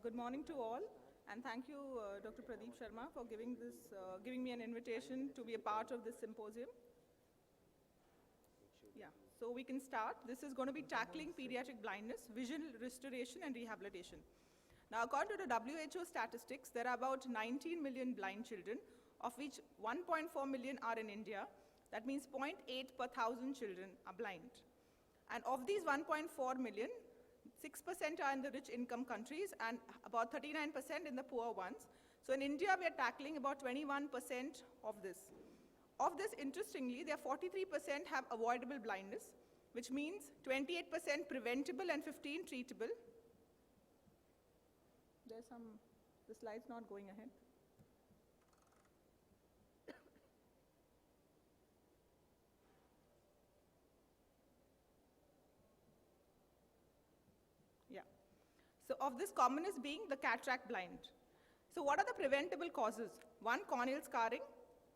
Good morning to all, and thank you, Dr. Pradeep Sharma, for giving me an invitation to be a part of this symposium. Yeah, so we can start. This is going to be tackling pediatric blindness, vision restoration, and rehabilitation. Now, according to the WHO statistics, there are about 19 million blind children, of which 1.4 million are in India. That means 0.8 per 1,000 children are blind. And of these 1.4 million, 6% are in the rich income countries and about 39% in the poor ones. So in India, we are tackling about 21% of this. Of this, interestingly, there are 43% have avoidable blindness, which means 28% preventable and 15 treatable. The slide's not going ahead. So of this, commonest being the cataract blind. So what are the preventable causes? One, corneal scarring,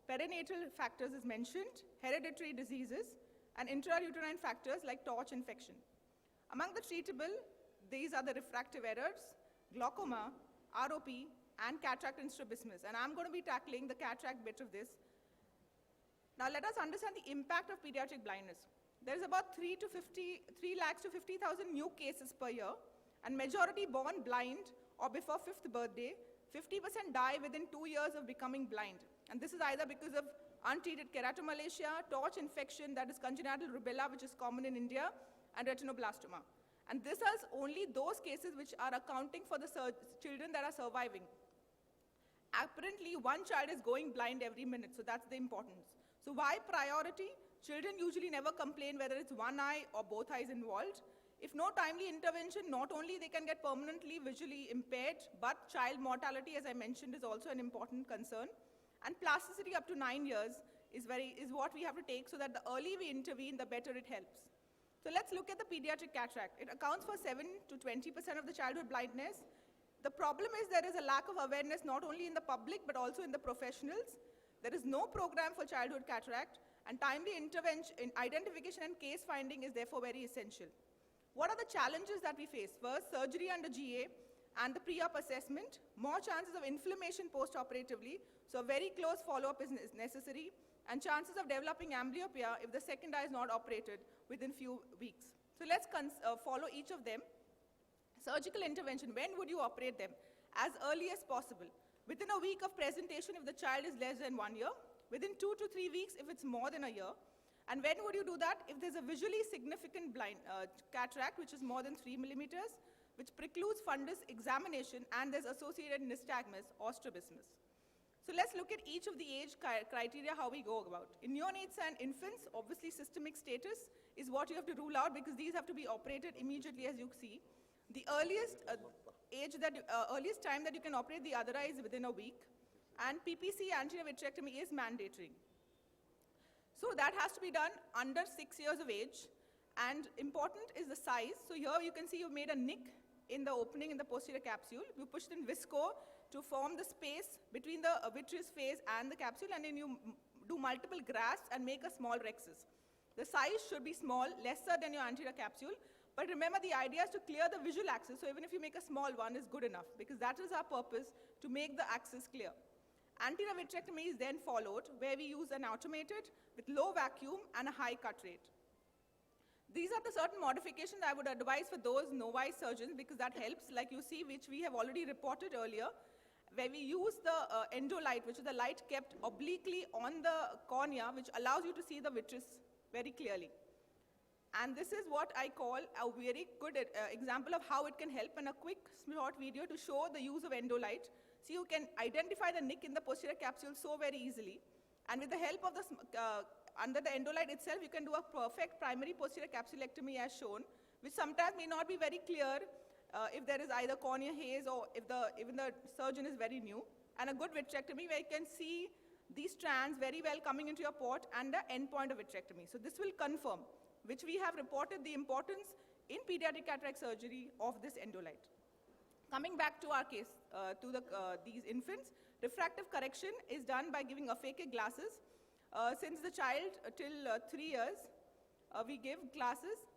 perinatal factors is mentioned, hereditary diseases, and intrauterine factors like torch infection. Among the treatable, these are the refractive errors, glaucoma, ROP, and cataract and strabismus. And I'm going to be tackling the cataract bit of this. Now let us understand the impact of pediatric blindness. There is about 3 lakhs to 50,000 new cases per year, and majority born blind or before 5th birthday. 50% die within 2 years of becoming blind. And this is either because of untreated keratomalacia, torch infection, that is congenital rubella, which is common in India, and retinoblastoma. And this is only those cases which are accounting for the children that are surviving. Apparently, one child is going blind every minute, so that's the importance. So why priority? Children usually never complain whether it's one eye or both eyes involved. If no timely intervention, not only they can get permanently visually impaired, but child mortality, as I mentioned, is also an important concern. And plasticity up to 9 years is what we have to take, so that the early we intervene, the better it helps. So let's look at the pediatric cataract. It accounts for 7 to 20% of the childhood blindness. The problem is there is a lack of awareness not only in the public, but also in the professionals. There is no program for childhood cataract, and timely intervention, identification and case finding is therefore very essential. What are the challenges that we face? First, surgery under GA and the pre-op assessment, more chances of inflammation post-operatively, so a very close follow-up is necessary, and chances of developing amblyopia if the second eye is not operated within few weeks. So let's follow each of them. Surgical intervention, when would you operate them? As early as possible. Within a week of presentation if the child is less than 1 year, within 2 to 3 weeks if it's more than a year. And when would you do that? If there's a visually significant cataract, which is more than 3 millimeters, which precludes fundus examination, and there's associated nystagmus or strabismus. So let's look at each of the age criteria, how we go about. In neonates and infants, obviously systemic status is what you have to rule out, because these have to be operated immediately, as you see. The earliest earliest time that you can operate the other eye is within a week, and PPC anterior vitrectomy is mandatory. So that has to be done under 6 years of age, and important is the size. So here you can see you've made a nick in the opening in the posterior capsule. You pushed in visco to form the space between the vitreous phase and the capsule, and then you do multiple grafts and make a small rhexis. The size should be small, lesser than your anterior capsule, but remember the idea is to clear the visual axis, so even if you make a small one is good enough, because that is our purpose, to make the axis clear. Anterior vitrectomy is then followed, where we use an automated with low vacuum and a high cut rate. These are the certain modifications I would advise for those novice surgeons, because that helps, like you see, which we have already reported earlier, where we use the endolight, which is the light kept obliquely on the cornea, which allows you to see the vitreous very clearly. And this is what I call a very good example of how it can help, and a quick short video to show the use of endolight. So you can identify the nick in the posterior capsule so very easily. And with the help of the, under the endolight itself, you can do a perfect primary posterior capsulectomy as shown, which sometimes may not be very clear if there is either cornea haze or if even the surgeon is very new. And a good vitrectomy where you can see these strands very well coming into your port and the end point of vitrectomy. So this will confirm, which we have reported the importance in pediatric cataract surgery of this endolight. Coming back to our case, these infants, refractive correction is done by giving aphakic glasses. Since the child till 3 years, we give glasses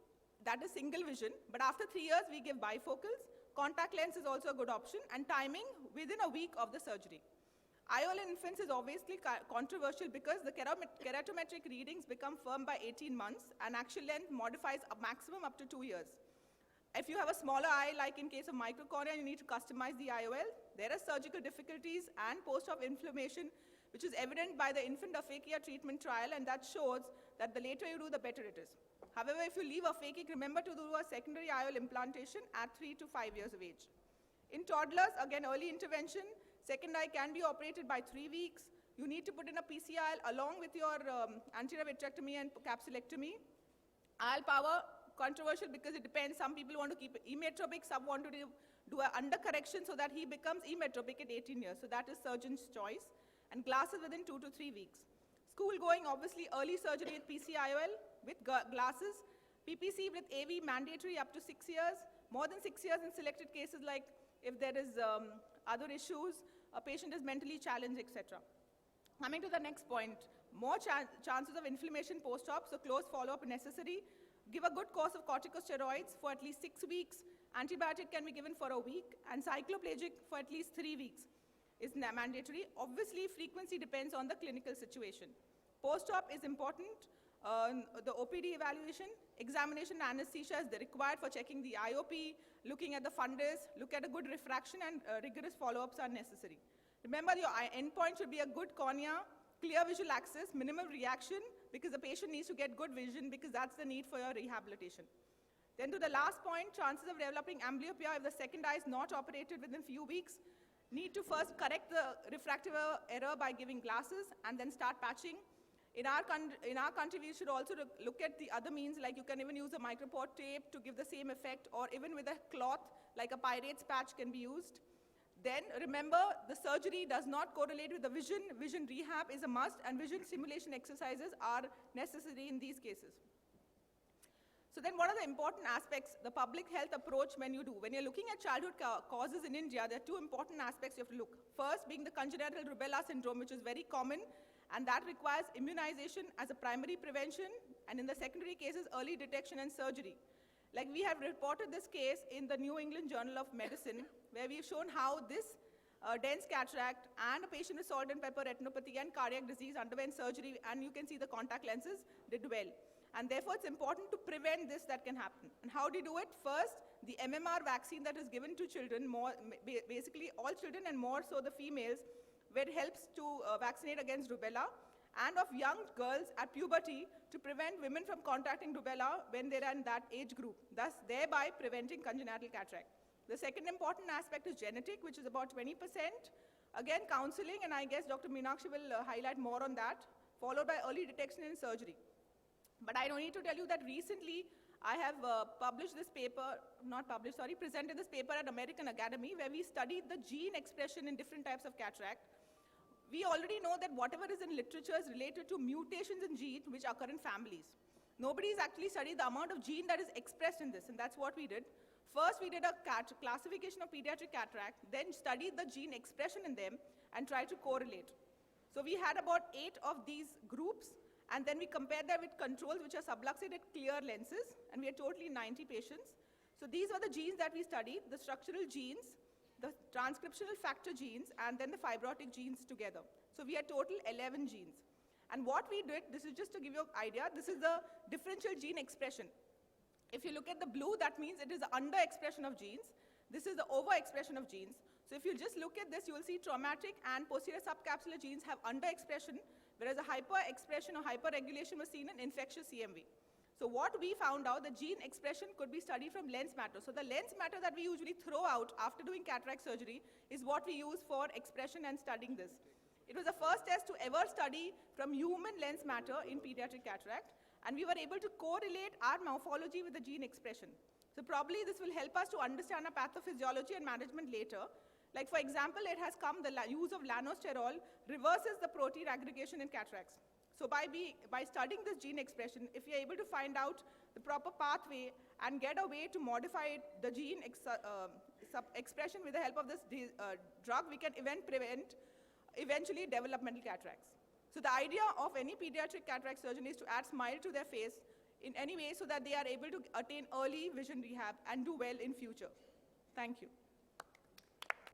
that is single vision, but after 3 years we give bifocals, Contact lens is also a good option, and timing within a week of the surgery. IOL in infants is obviously controversial because the keratometric readings become firm by 18 months, and axial length modifies a maximum up to 2 years. If you have a smaller eye, like in case of microcornea, you need to customize the IOL. There are surgical difficulties and post-op inflammation, which is evident by the infant aphakia treatment trial, and that shows that the later you do, the better it is. However, if you leave aphakic, remember to do a secondary IOL implantation at 3 to 5 years of age. In toddlers, again, early intervention, second eye can be operated by 3 weeks. You need to put in a PCIL along with your anterior vitrectomy and capsulectomy. IOL power, controversial because it depends. Some people want to keep it emetropic, some want to do an undercorrection so that he becomes emetropic at 18 years. So that is surgeon's choice. And glasses within 2 to 3 weeks. School going, obviously early surgery with PCIOL with glasses. PPC with AV mandatory up to 6 years. More than 6 years in selected cases, like if there is other issues, a patient is mentally challenged, etc. Coming to the next point, more chances of inflammation post-op, so close follow-up necessary. Give a good course of corticosteroids for at least 6 weeks. Antibiotic can be given for a week, and cycloplegic for at least 3 weeks is mandatory. Obviously, frequency depends on the clinical situation. Post-op is important. The OPD evaluation, examination anesthesia is required for checking the IOP, looking at the fundus, look at a good refraction, and rigorous follow-ups are necessary. Remember, your endpoint should be a good cornea, clear visual access, minimal reaction, because the patient needs to get good vision, because that's the need for your rehabilitation. Then to the last point, chances of developing amblyopia if the second eye is not operated within few weeks. Need to first correct the refractive error by giving glasses and then start patching. In our country, we should also look at the other means, like you can even use a micropore tape to give the same effect, or even with a cloth, like a Pyrates patch can be used. Then remember, the surgery does not correlate with the vision. Vision rehab is a must, and vision stimulation exercises are necessary in these cases. So then what are the important aspects, the public health approach when you do? When you're looking at childhood causes in India, there are 2 important aspects you have to look. First being the congenital rubella syndrome, which is very common, and that requires immunization as a primary prevention, and in the secondary cases, early detection and surgery. Like we have reported this case in the New England Journal of Medicine, where we've shown how this dense cataract and a patient with salt and pepper retinopathy and cardiac disease underwent surgery, and you can see the contact lenses did well. And therefore, it's important to prevent this that can happen. And how do you do it? First, the MMR vaccine that is given to children, basically all children and more so the females, where it helps to vaccinate against rubella, and of young girls at puberty to prevent women from contracting rubella when they're in that age group, thus thereby preventing congenital cataract. The second important aspect is genetic, which is about 20%. Again, counseling, and I guess Dr. Meenakshi will highlight more on that, followed by early detection and surgery. But I don't need to tell you that recently I have presented this paper at American Academy, where we studied the gene expression in different types of cataract. We already know that whatever is in literature is related to mutations in gene which occur in families. Nobody's actually studied the amount of gene that is expressed in this, and that's what we did. First, we did a classification of pediatric cataract, then studied the gene expression in them and tried to correlate. So we had about 8 of these groups, and then we compared them with controls, which are subluxated clear lenses, and we had totally 90 patients. So these were the genes that we studied, the structural genes, the transcriptional factor genes, and then the fibrotic genes together. So we had total 11 genes. And what we did, this is just to give you an idea, this is the differential gene expression. If you look at the blue, that means it is the under-expression of genes. This is the over-expression of genes. So if you just look at this, you will see traumatic and posterior subcapsular genes have under-expression, whereas a hyper-expression or hyper-regulation was seen in infectious CMV. So what we found out, the gene expression could be studied from lens matter. So the lens matter that we usually throw out after doing cataract surgery is what we use for expression and studying this. It was the first test to ever study from human lens matter in pediatric cataract, and we were able to correlate our morphology with the gene expression. So probably this will help us to understand our pathophysiology and management later. Like for example, it has come the use of lanosterol reverses the protein aggregation in cataracts. So by studying this gene expression, if we are able to find out the proper pathway and get a way to modify the gene expression with the help of this drug, we can even prevent eventually developmental cataracts. So the idea of any pediatric cataract surgeon is to add smile to their face in any way so that they are able to attain early vision rehab and do well in future. Thank you.